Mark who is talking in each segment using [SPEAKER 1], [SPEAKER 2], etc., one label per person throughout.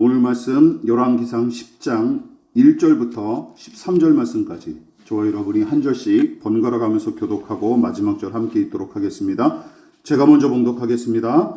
[SPEAKER 1] 오늘 말씀 열왕기상 10장 1절부터 13절 말씀까지 저와 여러분이 한 절씩 번갈아 가면서 교독하고 마지막 절 함께 읽도록 하겠습니다. 제가 먼저 봉독하겠습니다.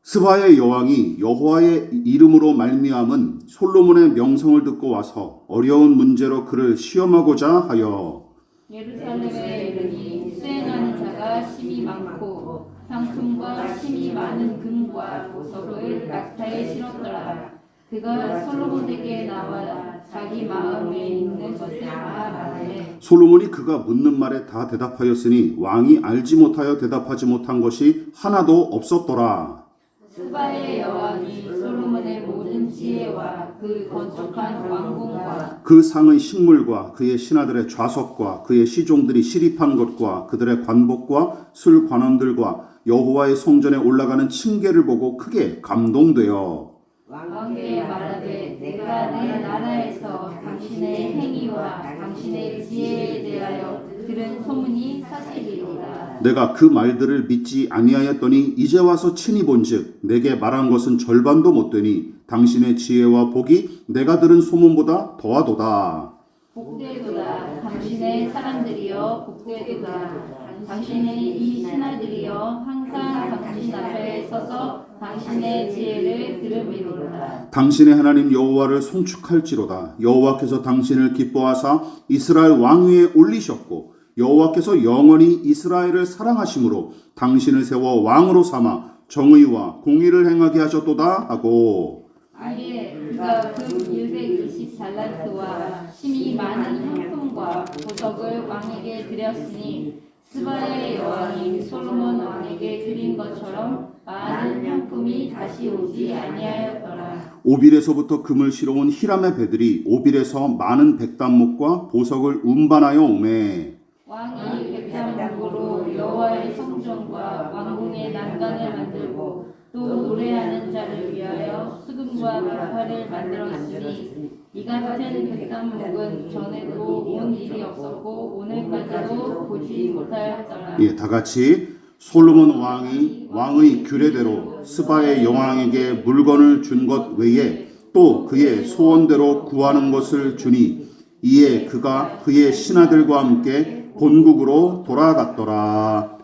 [SPEAKER 1] 스바의 여왕이 여호와의 이름으로 말미암은 솔로몬의 명성을 듣고 와서 어려운 문제로 그를 시험하고자 하여
[SPEAKER 2] 예루살렘에 이르니 수행하는 자가 심히 많고 향품과 심히 많은 금과 보석을 낙타에 실었더라. 그가 솔로몬에게 나와 자기 마음에 있는 것을 다 말하되
[SPEAKER 1] 솔로몬이 그가 묻는 말에 다 대답하였으니 왕이 알지 못하여 대답하지 못한 것이 하나도 없었더라.
[SPEAKER 2] 스바의 여왕이 솔로몬의 모든 지혜와 그 건축한 왕궁과
[SPEAKER 1] 그 상의 식물과 그의 신하들의 좌석과 그의 시종들이 시립한 것과 그들의 관복과 술 관원들과 여호와의 성전에 올라가는 층계를 보고 크게 감동되어
[SPEAKER 2] 왕에게 말하되 내가 내 나라에서 당신의 행위와 당신의 지혜에 대하여 들은 소문이 사실이로다.
[SPEAKER 1] 내가 그 말들을 믿지 아니하였더니 이제 와서 친히 본즉 내게 말한 것은 절반도 못되니 당신의 지혜와 복이 내가 들은 소문보다 더하도다.
[SPEAKER 2] 복되도다. 당신의 사람들이여 복되도다. 당신의 이 신하들이여 항상 당신 앞에 서서 당신의 지혜를 들음이로다.
[SPEAKER 1] 당신의 하나님 여호와를 송축할지로다. 여호와께서 당신을 기뻐하사 이스라엘 왕 위에 올리셨고 여호와께서 영원히 이스라엘을 사랑하심으로 당신을 세워 왕으로 삼아 정의와 공의를 행하게 하셨도다 하고
[SPEAKER 2] 아예 그가 금 120달란트와 심히 많은 향품과 보석을 왕에게 드렸으니 스바의 여왕이 솔로몬 왕에게 드린 것처럼 많은 향품이 다시 오지 아니하였더라.
[SPEAKER 1] 오빌에서부터 금을 실어온 히람의 배들이 오빌에서 많은 백단목과 보석을 운반하여 오매
[SPEAKER 2] 왕이 백단목으로 여호와의 성전과 왕궁의 난간을 만들고 또 노래하는 자를 위하여 수금과 나팔을 만들었으니 이 같은 백단목은 전에도 온 일이 없었고 오늘까지도 보지 못하였더라.
[SPEAKER 1] 다 같이 솔로몬 왕이 왕의 규례대로 스바의 여왕에게 물건을 준 것 외에 또 그의 소원대로 구하는 것을 주니 이에 그가 그의 신하들과 함께 본국으로 돌아갔더라.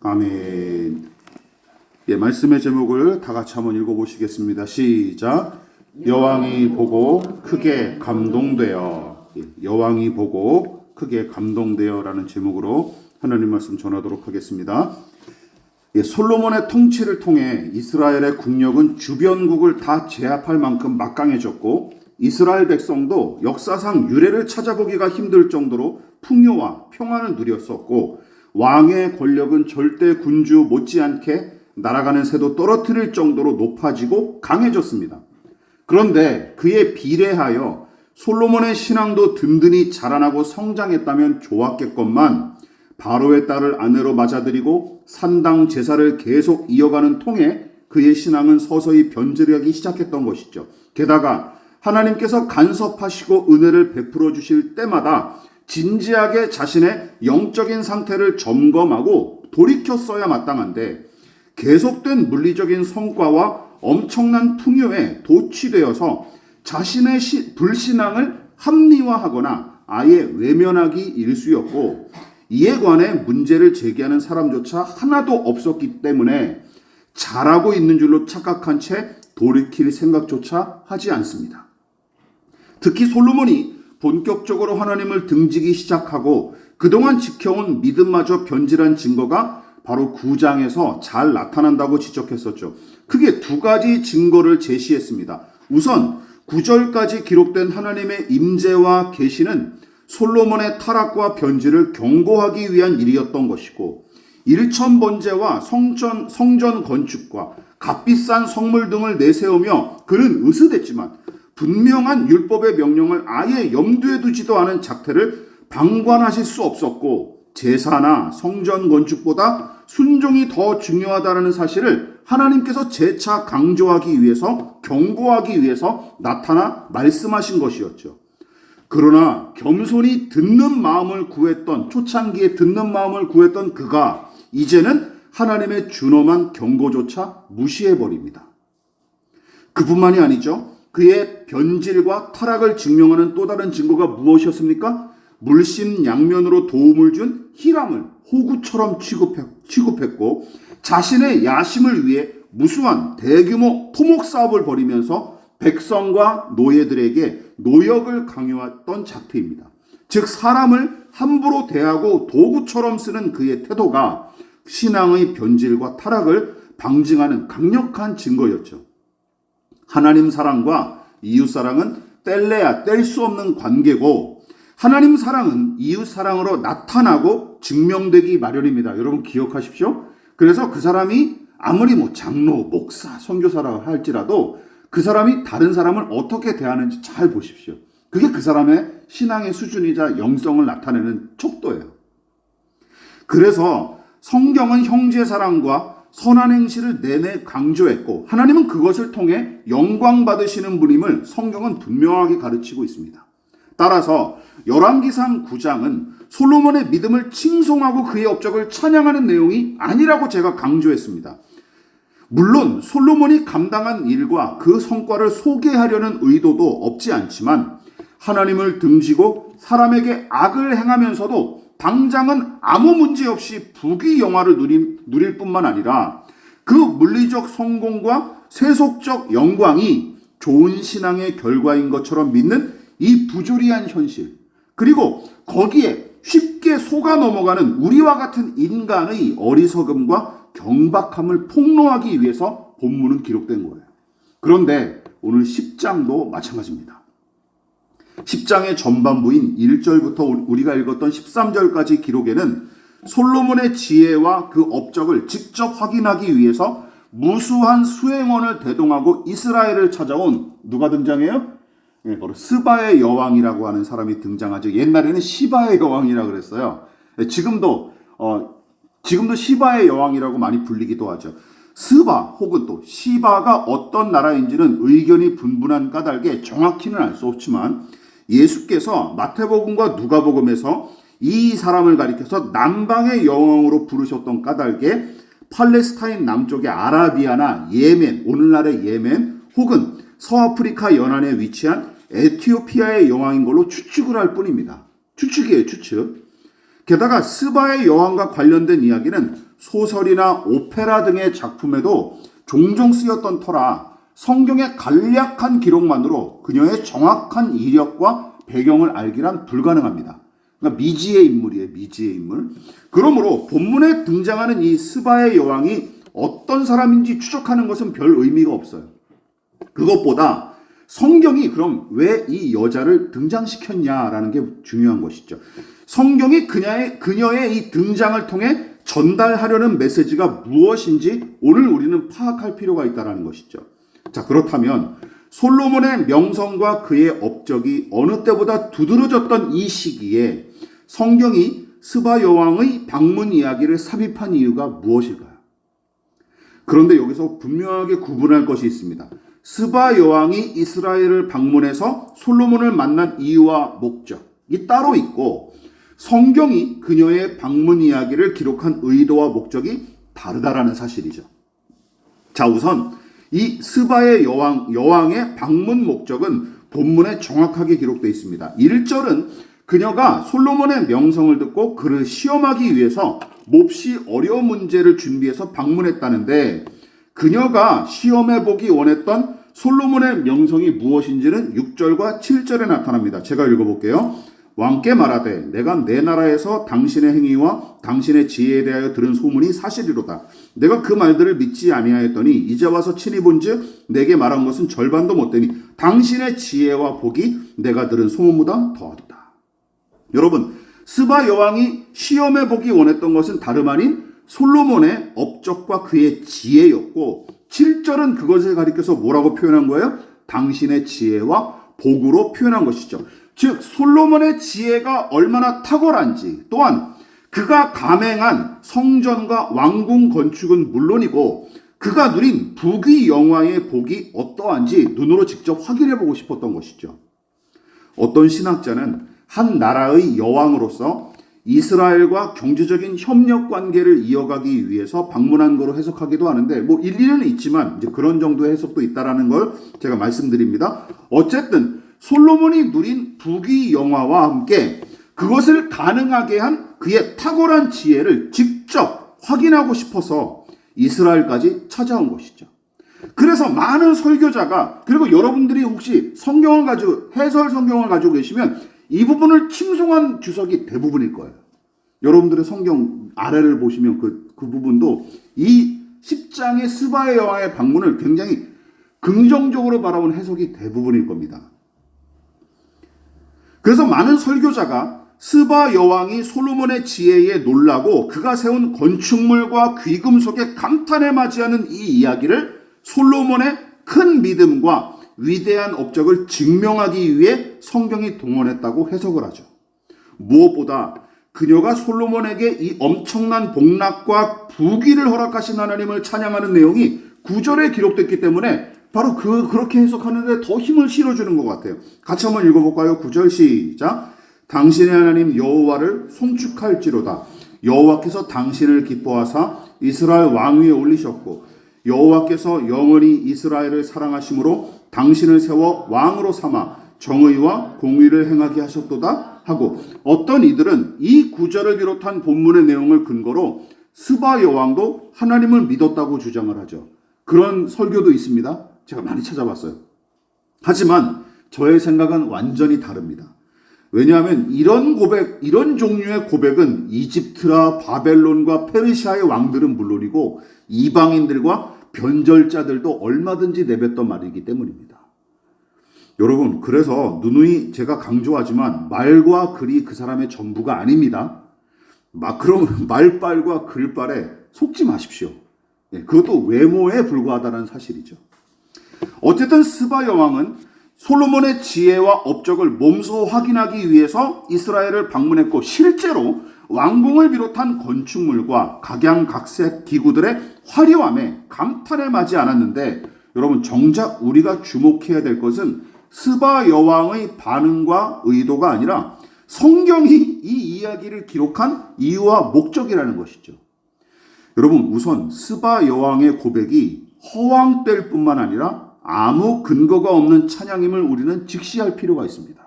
[SPEAKER 1] 아멘. 말씀의 제목을 다 같이 한번 읽어보시겠습니다. 시작. 여왕이 보고 크게 감동되어. 여왕이 보고 크게 감동되어라는 제목으로 하나님 말씀 전하도록 하겠습니다. 솔로몬의 통치를 통해 이스라엘의 국력은 주변국을 다 제압할 만큼 막강해졌고 이스라엘 백성도 역사상 유례를 찾아보기가 힘들 정도로 풍요와 평안을 누렸었고 왕의 권력은 절대 군주 못지않게 날아가는 새도 떨어뜨릴 정도로 높아지고 강해졌습니다. 그런데 그에 비례하여 솔로몬의 신앙도 든든히 자라나고 성장했다면 좋았겠건만 바로의 딸을 아내로 맞아들이고 산당 제사를 계속 이어가는 통에 그의 신앙은 서서히 변질하기 시작했던 것이죠. 게다가 하나님께서 간섭하시고 은혜를 베풀어 주실 때마다 진지하게 자신의 영적인 상태를 점검하고 돌이켰어야 마땅한데 계속된 물리적인 성과와 엄청난 풍요에 도취되어서 자신의 불신앙을 합리화하거나 아예 외면하기 일쑤였고 이에 관해 문제를 제기하는 사람조차 하나도 없었기 때문에 잘하고 있는 줄로 착각한 채 돌이킬 생각조차 하지 않습니다. 특히 솔로몬이 본격적으로 하나님을 등지기 시작하고 그동안 지켜온 믿음마저 변질한 증거가 바로 9장에서 잘 나타난다고 지적했었죠. 크게 두 가지 증거를 제시했습니다. 우선 9절까지 기록된 하나님의 임재와 계시는 솔로몬의 타락과 변질을 경고하기 위한 일이었던 것이고 일천번제와 성전 건축과 값비싼 성물 등을 내세우며 그는 의스댔지만 분명한 율법의 명령을 아예 염두에 두지도 않은 작태를 방관하실 수 없었고 제사나 성전 건축보다 순종이 더 중요하다는 사실을 하나님께서 재차 강조하기 위해서 경고하기 위해서 나타나 말씀하신 것이었죠. 그러나 겸손히 듣는 마음을 구했던 초창기에 듣는 마음을 구했던 그가 이제는 하나님의 준엄한 경고조차 무시해버립니다. 그뿐만이 아니죠. 그의 변질과 타락을 증명하는 또 다른 증거가 무엇이었습니까? 물심양면으로 도움을 준 히람을 호구처럼 취급했고 자신의 야심을 위해 무수한 대규모 토목 사업을 벌이면서 백성과 노예들에게 노역을 강요했던 작태입니다. 즉 사람을 함부로 대하고 도구처럼 쓰는 그의 태도가 신앙의 변질과 타락을 방증하는 강력한 증거였죠. 하나님 사랑과 이웃 사랑은 뗄래야 뗄 수 없는 관계고 하나님 사랑은 이웃 사랑으로 나타나고 증명되기 마련입니다. 여러분 기억하십시오. 그래서 그 사람이 아무리 장로, 목사, 선교사라 할지라도 그 사람이 다른 사람을 어떻게 대하는지 잘 보십시오. 그게 그 사람의 신앙의 수준이자 영성을 나타내는 척도예요. 그래서 성경은 형제 사랑과 선한 행실을 내내 강조했고 하나님은 그것을 통해 영광 받으시는 분임을 성경은 분명하게 가르치고 있습니다. 따라서 열왕기상 9장은 솔로몬의 믿음을 칭송하고 그의 업적을 찬양하는 내용이 아니라고 제가 강조했습니다. 물론 솔로몬이 감당한 일과 그 성과를 소개하려는 의도도 없지 않지만 하나님을 등지고 사람에게 악을 행하면서도 당장은 아무 문제 없이 부귀 영화를 누릴 뿐만 아니라 그 물리적 성공과 세속적 영광이 좋은 신앙의 결과인 것처럼 믿는 이 부조리한 현실, 그리고 거기에 쉽게 속아 넘어가는 우리와 같은 인간의 어리석음과 경박함을 폭로하기 위해서 본문은 기록된 거예요. 그런데 오늘 10장도 마찬가지입니다. 10장의 전반부인 1절부터 우리가 읽었던 13절까지 기록에는 솔로몬의 지혜와 그 업적을 직접 확인하기 위해서 무수한 수행원을 대동하고 이스라엘을 찾아온 누가 등장해요? 바로 스바의 여왕이라고 하는 사람이 등장하죠. 옛날에는 시바의 여왕이라고 그랬어요. 지금도 시바의 여왕이라고 많이 불리기도 하죠. 스바 혹은 또 시바가 어떤 나라인지는 의견이 분분한 까닭에 정확히는 알 수 없지만 예수께서 마태복음과 누가복음에서 이 사람을 가리켜서 남방의 여왕으로 부르셨던 까닭에 팔레스타인 남쪽의 아라비아나 예멘, 오늘날의 예멘 혹은 서아프리카 연안에 위치한 에티오피아의 여왕인 걸로 추측을 할 뿐입니다. 추측이에요, 추측. 게다가 스바의 여왕과 관련된 이야기는 소설이나 오페라 등의 작품에도 종종 쓰였던 터라 성경의 간략한 기록만으로 그녀의 정확한 이력과 배경을 알기란 불가능합니다. 그러니까 미지의 인물이에요, 미지의 인물. 그러므로 본문에 등장하는 이 스바의 여왕이 어떤 사람인지 추적하는 것은 별 의미가 없어요. 그것보다 성경이 그럼 왜 이 여자를 등장시켰냐라는 게 중요한 것이죠. 성경이 그녀의 이 등장을 통해 전달하려는 메시지가 무엇인지 오늘 우리는 파악할 필요가 있다는 것이죠. 자, 그렇다면 솔로몬의 명성과 그의 업적이 어느 때보다 두드러졌던 이 시기에 성경이 스바 여왕의 방문 이야기를 삽입한 이유가 무엇일까요? 그런데 여기서 분명하게 구분할 것이 있습니다. 스바 여왕이 이스라엘을 방문해서 솔로몬을 만난 이유와 목적이 따로 있고 성경이 그녀의 방문 이야기를 기록한 의도와 목적이 다르다라는 사실이죠. 자, 우선 이 스바의 여왕의 방문 목적은 본문에 정확하게 기록되어 있습니다. 1절은 그녀가 솔로몬의 명성을 듣고 그를 시험하기 위해서 몹시 어려운 문제를 준비해서 방문했다는데 그녀가 시험해보기 원했던 솔로몬의 명성이 무엇인지는 6절과 7절에 나타납니다. 제가 읽어볼게요. 왕께 말하되 내가 내 나라에서 당신의 행위와 당신의 지혜에 대하여 들은 소문이 사실이로다. 내가 그 말들을 믿지 아니하였더니 이제 와서 친히 본즉 내게 말한 것은 절반도 못되니 당신의 지혜와 복이 내가 들은 소문보다 더하도다. 여러분, 스바 여왕이 시험해 보기 원했던 것은 다름 아닌 솔로몬의 업적과 그의 지혜였고 7절은 그것을 가리켜서 뭐라고 표현한 거예요? 당신의 지혜와 복으로 표현한 것이죠. 즉 솔로몬의 지혜가 얼마나 탁월한지 또한 그가 감행한 성전과 왕궁 건축은 물론이고 그가 누린 부귀 영화의 복이 어떠한지 눈으로 직접 확인해 보고 싶었던 것이죠. 어떤 신학자는 한 나라의 여왕으로서 이스라엘과 경제적인 협력 관계를 이어가기 위해서 방문한 거로 해석하기도 하는데 뭐 일리는 있지만 이제 그런 정도의 해석도 있다라는 걸 제가 말씀드립니다. 어쨌든 솔로몬이 누린 부귀 영화와 함께 그것을 가능하게 한 그의 탁월한 지혜를 직접 확인하고 싶어서 이스라엘까지 찾아온 것이죠. 그래서 많은 설교자가, 그리고 여러분들이 혹시 성경을 가지고 해설 성경을 가지고 계시면 이 부분을 칭송한 주석이 대부분일 거예요. 여러분들의 성경 아래를 보시면 그 부분도 이 10장의 스바의 여왕의 방문을 굉장히 긍정적으로 바라본 해석이 대부분일 겁니다. 그래서 많은 설교자가 스바 여왕이 솔로몬의 지혜에 놀라고 그가 세운 건축물과 귀금속에 감탄에 맞이하는 이 이야기를 솔로몬의 큰 믿음과 위대한 업적을 증명하기 위해 성경이 동원했다고 해석을 하죠. 무엇보다 그녀가 솔로몬에게 이 엄청난 복락과 부귀를 허락하신 하나님을 찬양하는 내용이 9절에 기록됐기 때문에 바로 그렇게 해석하는데 더 힘을 실어주는 것 같아요. 같이 한번 읽어볼까요? 9절 시작. 당신의 하나님 여호와를 송축할지로다. 여호와께서 당신을 기뻐하사 이스라엘 왕위에 올리셨고 여호와께서 영원히 이스라엘을 사랑하심으로 당신을 세워 왕으로 삼아 정의와 공의를 행하게 하셨도다 하고, 어떤 이들은 이 구절을 비롯한 본문의 내용을 근거로 스바 여왕도 하나님을 믿었다고 주장을 하죠. 그런 설교도 있습니다. 제가 많이 찾아봤어요. 하지만 저의 생각은 완전히 다릅니다. 왜냐하면 이런 종류의 고백은 이집트라 바벨론과 페르시아의 왕들은 물론이고 이방인들과 변절자들도 얼마든지 내뱉던 말이기 때문입니다. 여러분, 그래서 누누이 제가 강조하지만 말과 글이 그 사람의 전부가 아닙니다. 그럼 말빨과 글빨에 속지 마십시오. 그것도 외모에 불과하다는 사실이죠. 어쨌든 스바 여왕은 솔로몬의 지혜와 업적을 몸소 확인하기 위해서 이스라엘을 방문했고, 실제로 왕궁을 비롯한 건축물과 각양각색 기구들의 화려함에 감탄에 맞지 않았는데, 여러분, 정작 우리가 주목해야 될 것은 스바 여왕의 반응과 의도가 아니라 성경이 이 이야기를 기록한 이유와 목적이라는 것이죠. 여러분, 우선 스바 여왕의 고백이 허황될 뿐만 아니라 아무 근거가 없는 찬양임을 우리는 직시할 필요가 있습니다.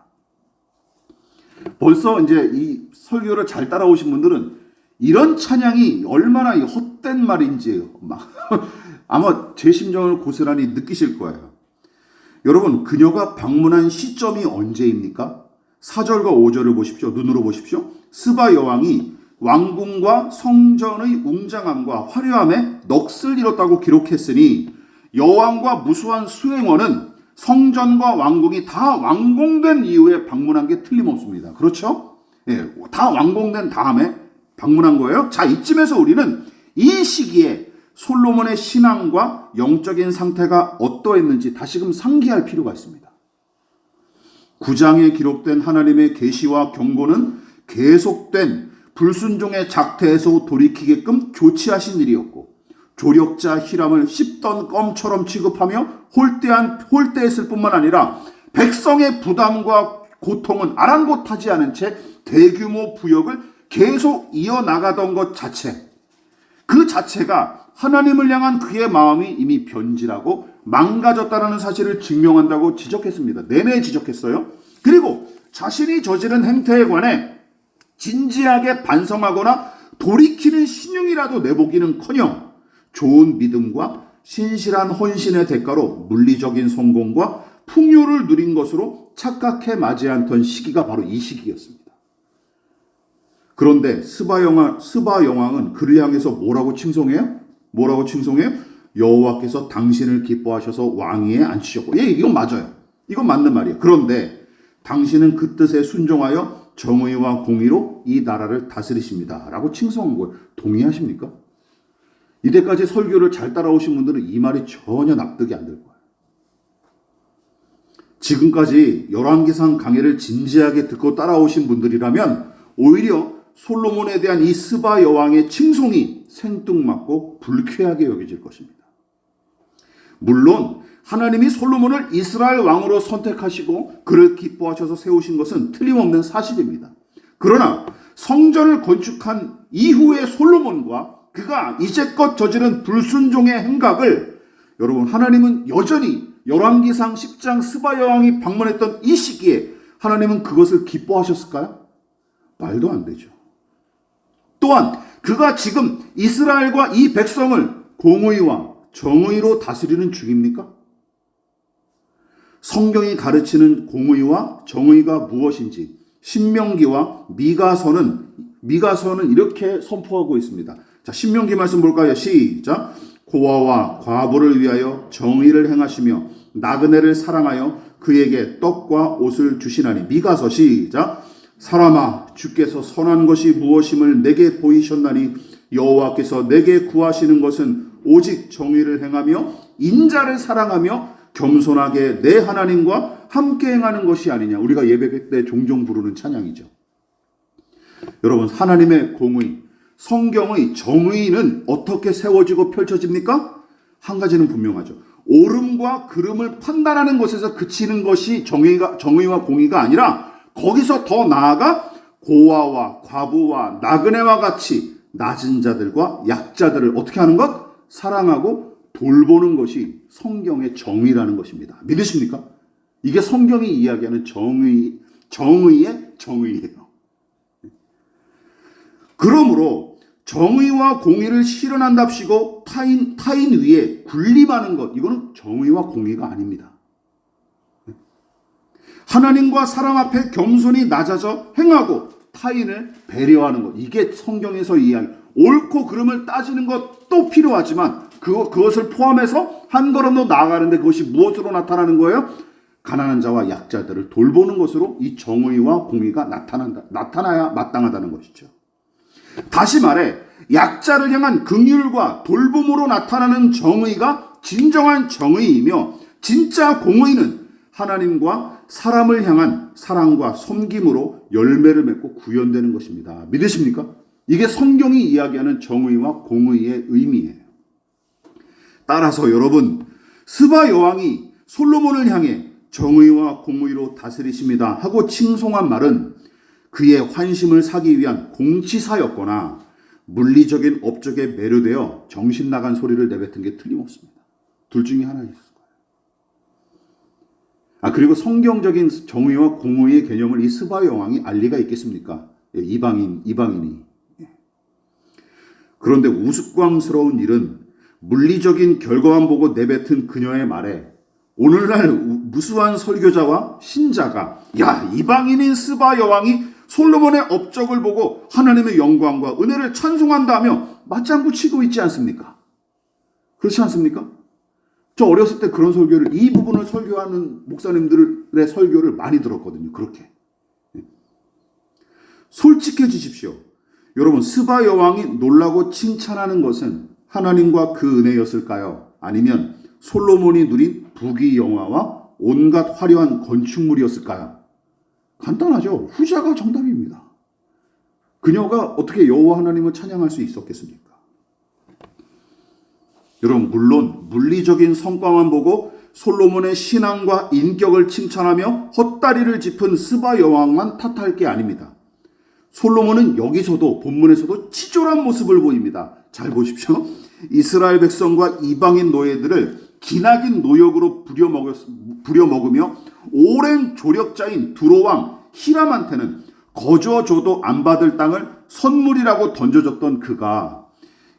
[SPEAKER 1] 벌써 이제 이 설교를 잘 따라오신 분들은 이런 찬양이 얼마나 헛된 말인지 아마 제 심정을 고스란히 느끼실 거예요. 여러분, 그녀가 방문한 시점이 언제입니까? 4절과 5절을 보십시오. 눈으로 보십시오. 스바 여왕이 왕궁과 성전의 웅장함과 화려함에 넋을 잃었다고 기록했으니 여왕과 무수한 수행원은 성전과 왕궁이 다 완공된 이후에 방문한 게 틀림없습니다. 그렇죠? 예, 다 완공된 다음에 방문한 거예요. 자, 이쯤에서 우리는 이 시기에 솔로몬의 신앙과 영적인 상태가 어떠했는지 다시금 상기할 필요가 있습니다. 9장에 기록된 하나님의 계시와 경고는 계속된 불순종의 작태에서 돌이키게끔 조치하신 일이었고, 조력자 히람을 씹던 껌처럼 취급하며 홀대했을 뿐만 아니라 백성의 부담과 고통은 아랑곳하지 않은 채 대규모 부역을 계속 이어나가던 것 자체, 그 자체가 하나님을 향한 그의 마음이 이미 변질하고 망가졌다는 사실을 증명한다고 지적했습니다. 내내 지적했어요. 그리고 자신이 저지른 행태에 관해 진지하게 반성하거나 돌이키는 신용이라도 내보기는커녕 좋은 믿음과 신실한 헌신의 대가로 물리적인 성공과 풍요를 누린 것으로 착각해 맞이했던 시기가 바로 이 시기였습니다. 그런데 스바 여왕은 그를 향해서 뭐라고 칭송해요? 여호와께서 당신을 기뻐하셔서 왕위에 앉히셨고, 이건 맞아요. 이건 맞는 말이에요. 그런데 당신은 그 뜻에 순종하여 정의와 공의로 이 나라를 다스리십니다 라고 칭송한 거예요. 동의하십니까? 이때까지 설교를 잘 따라오신 분들은 이 말이 전혀 납득이 안 될 거예요. 지금까지 열왕기상 강해를 진지하게 듣고 따라오신 분들이라면 오히려 솔로몬에 대한 이 스바 여왕의 칭송이 생뚱맞고 불쾌하게 여겨질 것입니다. 물론 하나님이 솔로몬을 이스라엘 왕으로 선택하시고 그를 기뻐하셔서 세우신 것은 틀림없는 사실입니다. 그러나 성전을 건축한 이후의 솔로몬과 그가 이제껏 저지른 불순종의 행각을 여러분 하나님은 여전히 열왕기상 10장 스바 여왕이 방문했던 이 시기에 하나님은 그것을 기뻐하셨을까요? 말도 안 되죠. 또한 그가 지금 이스라엘과 이 백성을 공의와 정의로 다스리는 중입니까? 성경이 가르치는 공의와 정의가 무엇인지 신명기와 미가서는 이렇게 선포하고 있습니다. 자, 신명기 말씀 볼까요? 시작. 고아와 과부를 위하여 정의를 행하시며 나그네를 사랑하여 그에게 떡과 옷을 주시나니. 미가서 시작. 사람아, 주께서 선한 것이 무엇임을 내게 보이셨나니 여호와께서 내게 구하시는 것은 오직 정의를 행하며 인자를 사랑하며 겸손하게 내 하나님과 함께 행하는 것이 아니냐. 우리가 예배 때 종종 부르는 찬양이죠. 여러분, 하나님의 공의, 성경의 정의는 어떻게 세워지고 펼쳐집니까? 한 가지는 분명하죠. 옳음과 그름을 판단하는 것에서 그치는 것이 정의와 공의가 아니라 거기서 더 나아가 고아와 과부와 나그네와 같이 낮은 자들과 약자들을 어떻게 하는 것? 사랑하고 돌보는 것이 성경의 정의라는 것입니다. 믿으십니까? 이게 성경이 이야기하는 정의의 정의예요. 그러므로 정의와 공의를 실현한답시고 타인 위에 군림하는 것, 이거는 정의와 공의가 아닙니다. 하나님과 사람 앞에 겸손히 낮아져 행하고 타인을 배려하는 것, 이게 성경에서 이야기. 옳고 그름을 따지는 것도 필요하지만 그것을 포함해서 한 걸음 더 나아가는데 그것이 무엇으로 나타나는 거예요? 가난한 자와 약자들을 돌보는 것으로 이 정의와 공의가 나타나야 마땅하다는 것이죠. 다시 말해 약자를 향한 긍휼과 돌봄으로 나타나는 정의가 진정한 정의이며 진짜 공의는 하나님과 사람을 향한 사랑과 섬김으로 열매를 맺고 구현되는 것입니다. 믿으십니까? 이게 성경이 이야기하는 정의와 공의의 의미예요. 따라서 여러분, 스바 여왕이 솔로몬을 향해 정의와 공의로 다스리십니다 하고 칭송한 말은 그의 환심을 사기 위한 공치사였거나 물리적인 업적에 매료되어 정신 나간 소리를 내뱉은 게 틀림없습니다. 둘 중에 하나 있을 거예요. 그리고 성경적인 정의와 공의의 개념을 이 스바 여왕이 알 리가 있겠습니까? 이방인이. 그런데 우스꽝스러운 일은 물리적인 결과만 보고 내뱉은 그녀의 말에 오늘날 무수한 설교자와 신자가 야, 이방인인 스바 여왕이 솔로몬의 업적을 보고 하나님의 영광과 은혜를 찬송한다며 맞장구 치고 있지 않습니까? 그렇지 않습니까? 저 어렸을 때 그런 설교를, 이 부분을 설교하는 목사님들의 설교를 많이 들었거든요. 그렇게. 솔직해지십시오. 여러분, 스바 여왕이 놀라고 칭찬하는 것은 하나님과 그 은혜였을까요? 아니면 솔로몬이 누린 부귀영화와 온갖 화려한 건축물이었을까요? 간단하죠. 후자가 정답입니다. 그녀가 어떻게 여호와 하나님을 찬양할 수 있었겠습니까? 여러분, 물론 물리적인 성과만 보고 솔로몬의 신앙과 인격을 칭찬하며 헛다리를 짚은 스바 여왕만 탓할 게 아닙니다. 솔로몬은 여기서도 본문에서도 치졸한 모습을 보입니다. 잘 보십시오. 이스라엘 백성과 이방인 노예들을 기나긴 노역으로 부려먹으며 오랜 조력자인 두로왕 히람한테는 거저줘도 안 받을 땅을 선물이라고 던져줬던 그가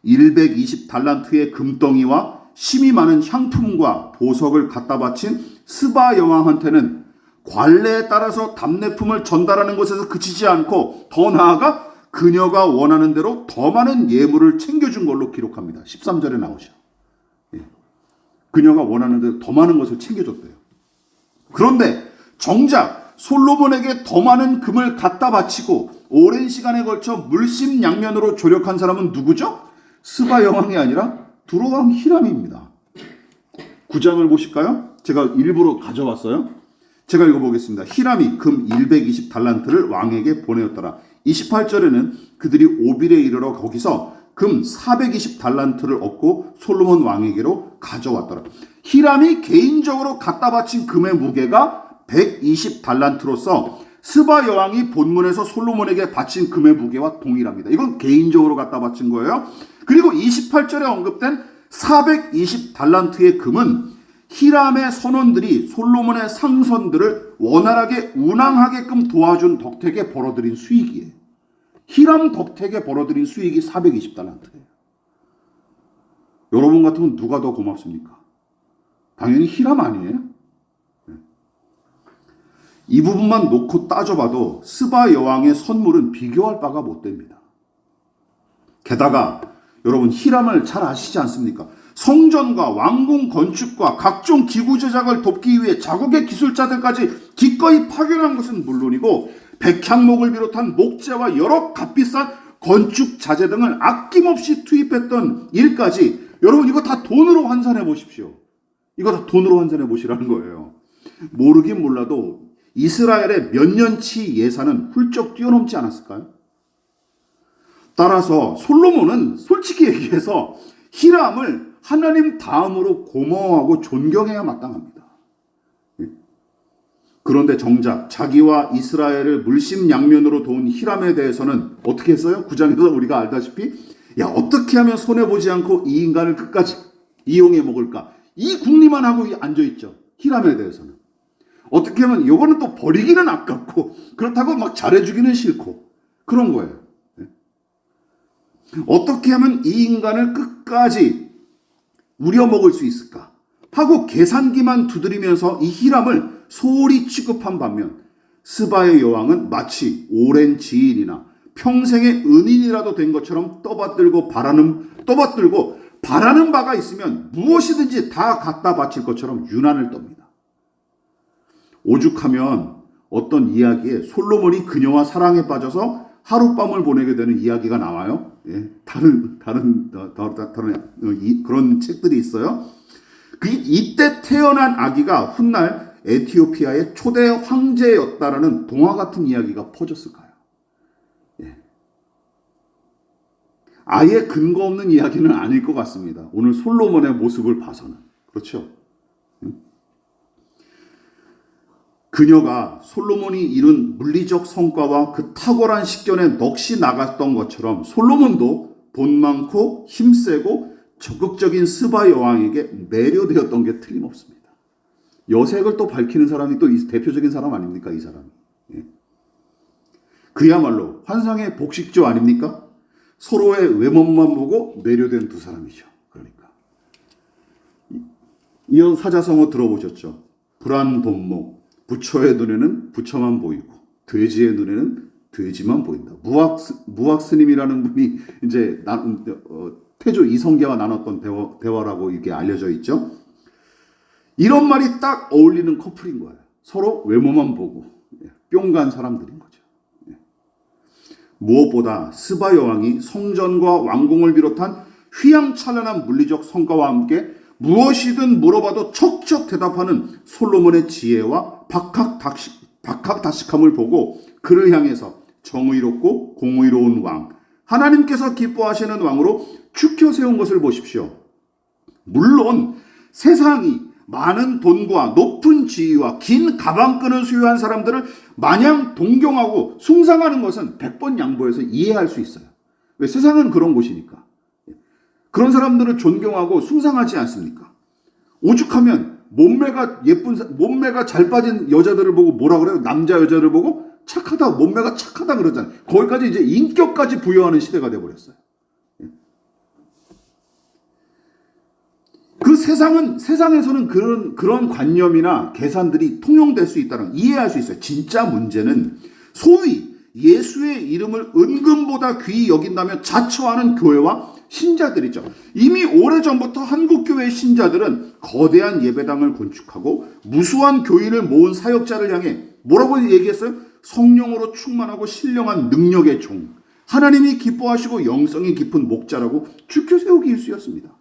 [SPEAKER 1] 120달란트의 금덩이와 심이 많은 향품과 보석을 갖다 바친 스바 여왕한테는 관례에 따라서 답례품을 전달하는 것에서 그치지 않고 더 나아가 그녀가 원하는 대로 더 많은 예물을 챙겨준 걸로 기록합니다. 13절에 나오죠. 그녀가 원하는 대로 더 많은 것을 챙겨줬대요. 그런데 정작 솔로몬에게 더 많은 금을 갖다 바치고 오랜 시간에 걸쳐 물심양면으로 조력한 사람은 누구죠? 스바 여왕이 아니라 두로왕 히람입니다. 9장을 보실까요? 제가 일부러 가져왔어요. 제가 읽어보겠습니다. 히람이 금 120달란트를 왕에게 보내었더라. 28절에는 그들이 오빌에 이르러 거기서 금 420달란트를 얻고 솔로몬 왕에게로 가져왔더라. 히람이 개인적으로 갖다 바친 금의 무게가 120달란트로서 스바 여왕이 본문에서 솔로몬에게 바친 금의 무게와 동일합니다. 이건 개인적으로 갖다 바친 거예요. 그리고 28절에 언급된 420달란트의 금은 히람의 선원들이 솔로몬의 상선들을 원활하게 운항하게끔 도와준 덕택에 벌어들인 수익이에요. 히람 덕택에 벌어들인 수익이 420달란트예요. 여러분 같으면 누가 더 고맙습니까? 당연히 히람 아니에요? 이 부분만 놓고 따져봐도 스바 여왕의 선물은 비교할 바가 못 됩니다. 게다가 여러분 히람을 잘 아시지 않습니까? 성전과 왕궁 건축과 각종 기구 제작을 돕기 위해 자국의 기술자들까지 기꺼이 파견한 것은 물론이고 백향목을 비롯한 목재와 여러 값비싼 건축 자재 등을 아낌없이 투입했던 일까지 여러분 이거 다 돈으로 환산해 보십시오. 이거 다 돈으로 환산해 보시라는 거예요. 모르긴 몰라도 이스라엘의 몇 년치 예산은 훌쩍 뛰어넘지 않았을까요? 따라서 솔로몬은 솔직히 얘기해서 히람을 하나님 다음으로 고마워하고 존경해야 마땅합니다. 그런데 정작 자기와 이스라엘을 물심양면으로 도운 히람에 대해서는 어떻게 했어요? 9장에서 우리가 알다시피 야 어떻게 하면 손해보지 않고 이 인간을 끝까지 이용해 먹을까? 이 궁리만 하고 앉아있죠. 히람에 대해서는. 어떻게 하면 이거는 또 버리기는 아깝고 그렇다고 막 잘해주기는 싫고 그런 거예요. 어떻게 하면 이 인간을 끝까지 우려먹을 수 있을까 하고 계산기만 두드리면서 이 히람을 소홀히 취급한 반면 스바의 여왕은 마치 오랜 지인이나 평생의 은인이라도 된 것처럼 떠받들고 바라는 바가 있으면 무엇이든지 다 갖다 바칠 것처럼 유난을 떱니다. 오죽하면 어떤 이야기에 솔로몬이 그녀와 사랑에 빠져서 하룻밤을 보내게 되는 이야기가 나와요. 예, 다른 그런 책들이 있어요. 이때 태어난 아기가 훗날 에티오피아의 초대 황제였다라는 동화 같은 이야기가 퍼졌을까요? 예. 아예 근거 없는 이야기는 아닐 것 같습니다. 오늘 솔로몬의 모습을 봐서는. 그렇죠? 그녀가 솔로몬이 이룬 물리적 성과와 그 탁월한 식견에 넋이 나갔던 것처럼 솔로몬도 돈 많고 힘세고 적극적인 스바 여왕에게 매료되었던 게 틀림없습니다. 여색을 또 밝히는 사람이 또 대표적인 사람 아닙니까? 이 사람이. 예. 그야말로 환상의 복식조 아닙니까? 서로의 외모만 보고 매료된 두 사람이죠. 그러니까 이어 사자성어 들어보셨죠? 불안본목. 부처의 눈에는 부처만 보이고 돼지의 눈에는 돼지만 보인다. 무학 스님이라는 분이 이제 태조 이성계와 나눴던 대화라고 이게 알려져 있죠. 이런 말이 딱 어울리는 커플인 거예요. 서로 외모만 보고 뿅 간 사람들인 거죠. 무엇보다 스바 여왕이 성전과 왕궁을 비롯한 휘황찬란한 물리적 성과와 함께 무엇이든 물어봐도 척척 대답하는 솔로몬의 지혜와 박학다식함을 보고 그를 향해서 정의롭고 공의로운 왕, 하나님께서 기뻐하시는 왕으로 축혀 세운 것을 보십시오. 물론 세상이 많은 돈과 높은 지위와 긴 가방끈을 소유한 사람들을 마냥 동경하고 숭상하는 것은 100번 양보해서 이해할 수 있어요. 왜? 세상은 그런 곳이니까. 그런 사람들을 존경하고 숭상하지 않습니까? 오죽하면 몸매가 잘 빠진 여자들을 보고 뭐라 그래요? 남자 여자를 보고 착하다, 몸매가 착하다 그러잖아요. 거기까지 이제 인격까지 부여하는 시대가 돼버렸어요. 그 세상에서는 그런 관념이나 계산들이 통용될 수 있다는 이해할 수 있어요. 진짜 문제는 소위 예수의 이름을 은금보다 귀히 여긴다며 자처하는 교회와 신자들이죠. 이미 오래전부터 한국교회의 신자들은 거대한 예배당을 건축하고 무수한 교인을 모은 사역자를 향해 뭐라고 얘기했어요? 성령으로 충만하고 신령한 능력의 종, 하나님이 기뻐하시고 영성이 깊은 목자라고 축혀 세우기 일쑤였습니다.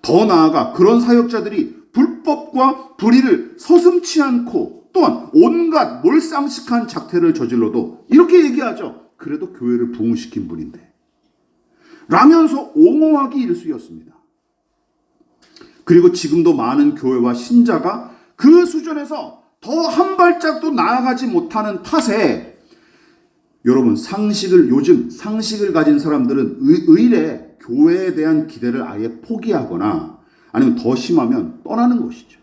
[SPEAKER 1] 더 나아가 그런 사역자들이 불법과 불의를 서슴지 않고 또한 온갖 몰상식한 작태를 저질러도 이렇게 얘기하죠. 그래도 교회를 부흥시킨 분인데 라면서 옹호하기 일쑤였습니다. 그리고 지금도 많은 교회와 신자가 그 수준에서 더 한 발짝도 나아가지 못하는 탓에 여러분 요즘 상식을 가진 사람들은 의례 교회에 대한 기대를 아예 포기하거나 아니면 더 심하면 떠나는 것이죠.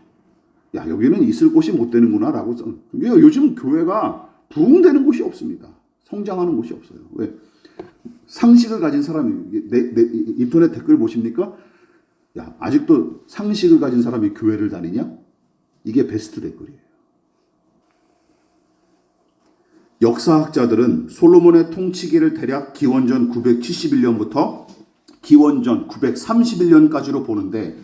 [SPEAKER 1] 야, 여기는 있을 곳이 못 되는구나 라고. 요즘 교회가 부흥되는 곳이 없습니다. 성장하는 곳이 없어요. 왜? 상식을 가진 사람이 인터넷 댓글 보십니까? 야, 아직도 상식을 가진 사람이 교회를 다니냐? 이게 베스트 댓글이에요. 역사학자들은 솔로몬의 통치기를 대략 기원전 971년부터 기원전 931년까지로 보는데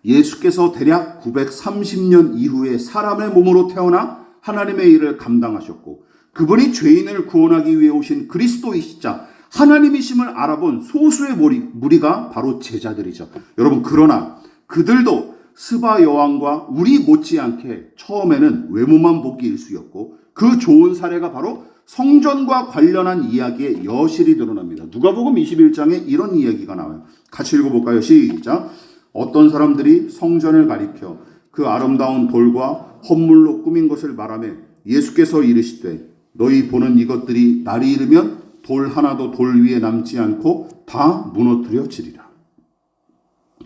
[SPEAKER 1] 예수께서 대략 930년 이후에 사람의 몸으로 태어나 하나님의 일을 감당하셨고 그분이 죄인을 구원하기 위해 오신 그리스도이시자 하나님이심을 알아본 소수의 무리가 바로 제자들이죠. 여러분, 그러나 그들도 스바 여왕과 우리 못지않게 처음에는 외모만 보기 일쑤였고 그 좋은 사례가 바로 성전과 관련한 이야기에 여실히 드러납니다. 누가복음 21장에 이런 이야기가 나와요. 같이 읽어볼까요? 시작. 어떤 사람들이 성전을 가리켜 그 아름다운 돌과 헌물로 꾸민 것을 말하며 예수께서 이르시되 너희 보는 이것들이 날이 이르면 돌 하나도 돌 위에 남지 않고 다 무너뜨려지리라.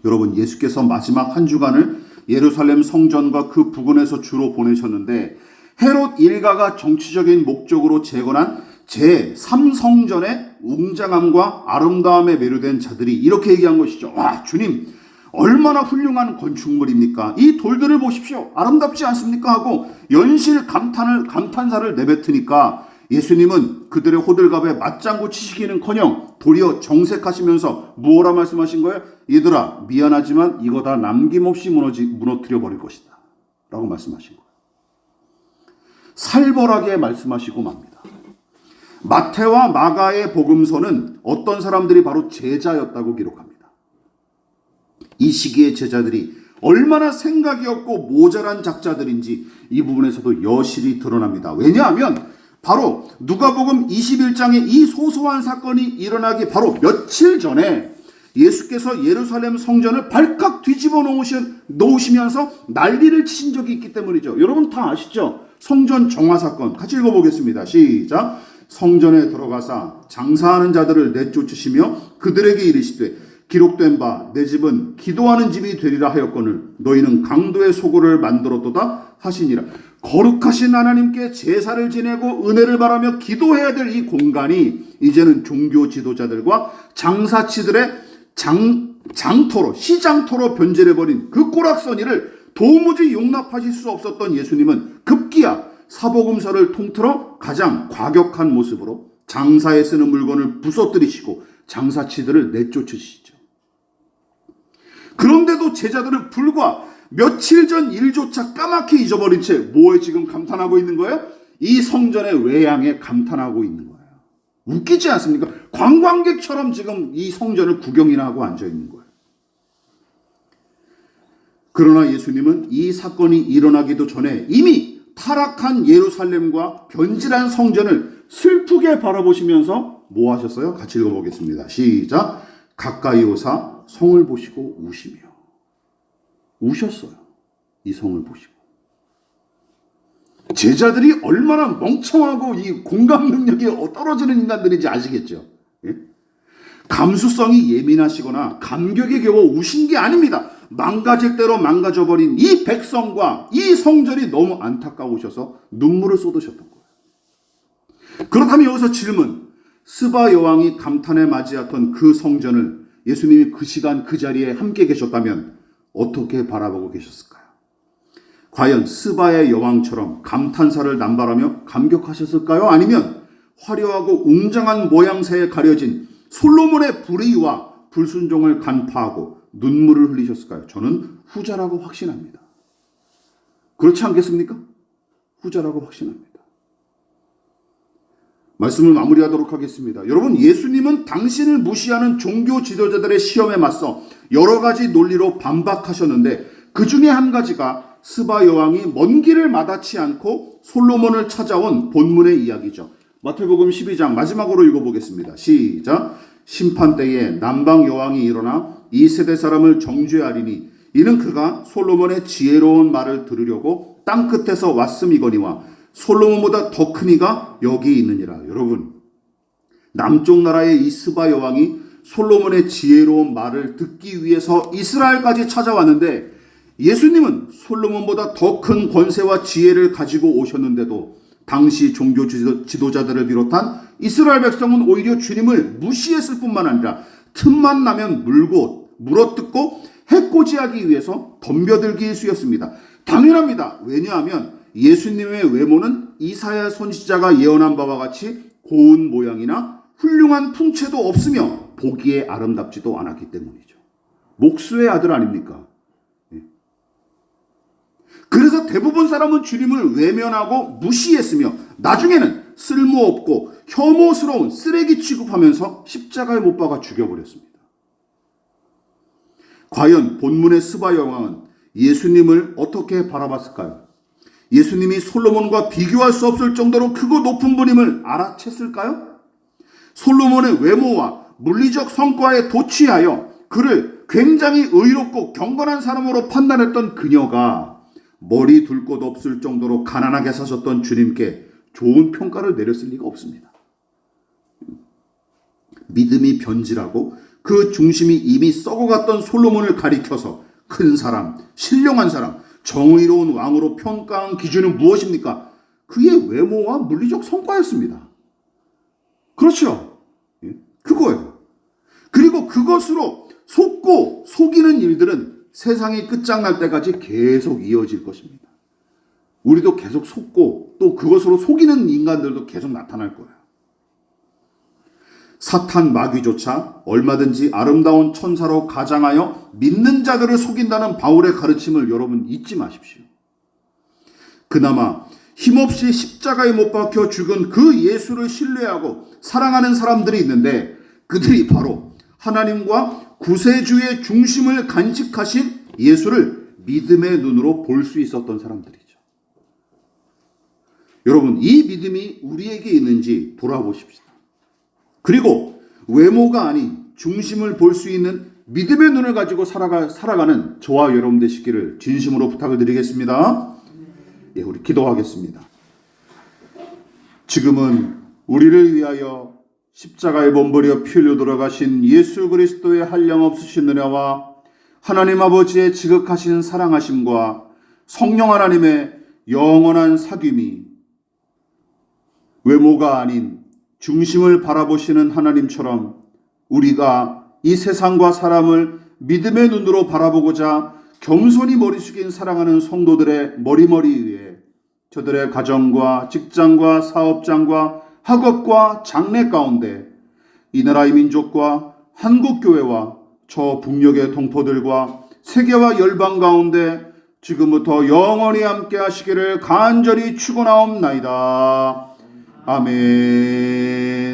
[SPEAKER 1] 여러분, 예수께서 마지막 한 주간을 예루살렘 성전과 그 부근에서 주로 보내셨는데 헤롯 일가가 정치적인 목적으로 재건한 제3성전의 웅장함과 아름다움에 매료된 자들이 이렇게 얘기한 것이죠. 와, 주님, 얼마나 훌륭한 건축물입니까? 이 돌들을 보십시오. 아름답지 않습니까? 하고 연실 감탄사를 내뱉으니까 예수님은 그들의 호들갑에 맞장구 치시기는커녕 도리어 정색하시면서 무엇라 말씀하신 거예요? 얘들아, 미안하지만 이거 다 남김없이 무너뜨려 버릴 것이다 라고 말씀하신 거예요. 살벌하게 말씀하시고 맙니다. 마태와 마가의 복음서는 어떤 사람들이 바로 제자였다고 기록합니다. 이 시기의 제자들이 얼마나 생각이 없고 모자란 작자들인지 이 부분에서도 여실히 드러납니다. 왜냐하면 바로 누가복음 21장에 이 소소한 사건이 일어나기 바로 며칠 전에 예수께서 예루살렘 성전을 발칵 뒤집어 놓으시면서 난리를 치신 적이 있기 때문이죠. 여러분 다 아시죠? 성전 정화 사건. 같이 읽어보겠습니다. 시작. 성전에 들어가사 장사하는 자들을 내쫓으시며 그들에게 이르시되 기록된 바 내 집은 기도하는 집이 되리라 하였거늘 너희는 강도의 소굴을 만들었도다 하시니라. 거룩하신 하나님께 제사를 지내고 은혜를 바라며 기도해야 될 이 공간이 이제는 종교 지도자들과 장사치들의 장터로 시장터로 변질해버린 그 꼬락서니를 도무지 용납하실 수 없었던 예수님은 급기야 사복음서를 통틀어 가장 과격한 모습으로 장사에 쓰는 물건을 부서뜨리시고 장사치들을 내쫓으시죠. 그런데도 제자들은 불과 며칠 전 일조차 까맣게 잊어버린 채 뭐에 지금 감탄하고 있는 거예요? 이 성전의 외양에 감탄하고 있는 거예요. 웃기지 않습니까? 관광객처럼 지금 이 성전을 구경이나 하고 앉아있는 거예요. 그러나 예수님은 이 사건이 일어나기도 전에 이미 타락한 예루살렘과 변질한 성전을 슬프게 바라보시면서 뭐 하셨어요? 같이 읽어보겠습니다. 시작. 가까이 오사 성을 보시고 우시며. 우셨어요. 이 성을 보시고. 제자들이 얼마나 멍청하고 이 공감 능력이 떨어지는 인간들인지 아시겠죠? 예? 감수성이 예민하시거나 감격에 겨워 우신 게 아닙니다. 망가질 대로 망가져버린 이 백성과 이 성전이 너무 안타까우셔서 눈물을 쏟으셨던 거예요. 그렇다면 여기서 질문. 스바 여왕이 감탄에 맞이했던 그 성전을 예수님이 그 시간 그 자리에 함께 계셨다면 어떻게 바라보고 계셨을까요? 과연 스바의 여왕처럼 감탄사를 남발하며 감격하셨을까요? 아니면 화려하고 웅장한 모양새에 가려진 솔로몬의 불의와 불순종을 간파하고 눈물을 흘리셨을까요? 저는 후자라고 확신합니다. 그렇지 않겠습니까? 후자라고 확신합니다. 말씀을 마무리하도록 하겠습니다. 여러분, 예수님은 당신을 무시하는 종교 지도자들의 시험에 맞서 여러 가지 논리로 반박하셨는데 그 중에 한 가지가 스바 여왕이 먼 길을 마다치 않고 솔로몬을 찾아온 본문의 이야기죠. 마태복음 12장 마지막으로 읽어보겠습니다. 시작. 심판 때에 남방 여왕이 일어나 이 세대 사람을 정죄하리니 이는 그가 솔로몬의 지혜로운 말을 들으려고 땅 끝에서 왔음이거니와 솔로몬보다 더 큰 이가 여기 있느니라. 여러분, 남쪽 나라의 이 스바 여왕이 솔로몬의 지혜로운 말을 듣기 위해서 이스라엘까지 찾아왔는데, 예수님은 솔로몬보다 더 큰 권세와 지혜를 가지고 오셨는데도 당시 종교 지도자들을 비롯한 이스라엘 백성은 오히려 주님을 무시했을 뿐만 아니라 틈만 나면 물어뜯고 해코지하기 위해서 덤벼들기 일쑤였습니다. 당연합니다. 왜냐하면 예수님의 외모는 이사야 선지자가 예언한 바와 같이 고운 모양이나 훌륭한 풍채도 없으며 보기에 아름답지도 않았기 때문이죠. 목수의 아들 아닙니까? 그래서 대부분 사람은 주님을 외면하고 무시했으며 나중에는 쓸모없고 혐오스러운 쓰레기 취급하면서 십자가에 못 박아 죽여버렸습니다. 과연 본문의 스바 여왕은 예수님을 어떻게 바라봤을까요? 예수님이 솔로몬과 비교할 수 없을 정도로 크고 높은 분임을 알아챘을까요? 솔로몬의 외모와 물리적 성과에 도취하여 그를 굉장히 의롭고 경건한 사람으로 판단했던 그녀가 머리 둘 곳 없을 정도로 가난하게 사셨던 주님께 좋은 평가를 내렸을 리가 없습니다. 믿음이 변질하고 그 중심이 이미 썩어갔던 솔로몬을 가리켜서 큰 사람, 신령한 사람, 정의로운 왕으로 평가한 기준은 무엇입니까? 그의 외모와 물리적 성과였습니다. 그렇죠? 그거예요. 그리고 그것으로 속고 속이는 일들은 세상이 끝장날 때까지 계속 이어질 것입니다. 우리도 계속 속고 또 그것으로 속이는 인간들도 계속 나타날 거예요. 사탄 마귀조차 얼마든지 아름다운 천사로 가장하여 믿는 자들을 속인다는 바울의 가르침을 여러분 잊지 마십시오. 그나마 힘없이 십자가에 못 박혀 죽은 그 예수를 신뢰하고 사랑하는 사람들이 있는데 그들이 바로 하나님과 구세주의 중심을 간직하신 예수를 믿음의 눈으로 볼 수 있었던 사람들이죠. 여러분, 이 믿음이 우리에게 있는지 돌아보십시다. 그리고 외모가 아닌 중심을 볼 수 있는 믿음의 눈을 가지고 살아가는 저와 여러분 되시기를 진심으로 부탁을 드리겠습니다. 예, 우리 기도하겠습니다. 지금은 우리를 위하여 십자가에 몸버려 피 흘려 돌아가신 예수 그리스도의 한량없으신 은혜와 하나님 아버지의 지극하신 사랑하심과 성령 하나님의 영원한 사귐이 외모가 아닌 중심을 바라보시는 하나님처럼 우리가 이 세상과 사람을 믿음의 눈으로 바라보고자 겸손히 머리 숙인 사랑하는 성도들의 머리머리 위에 저들의 가정과 직장과 사업장과 학업과 장래 가운데 이 나라의 민족과 한국교회와 저 북녘의 동포들과 세계와 열방 가운데 지금부터 영원히 함께 하시기를 간절히 축원하옵나이다. 아멘.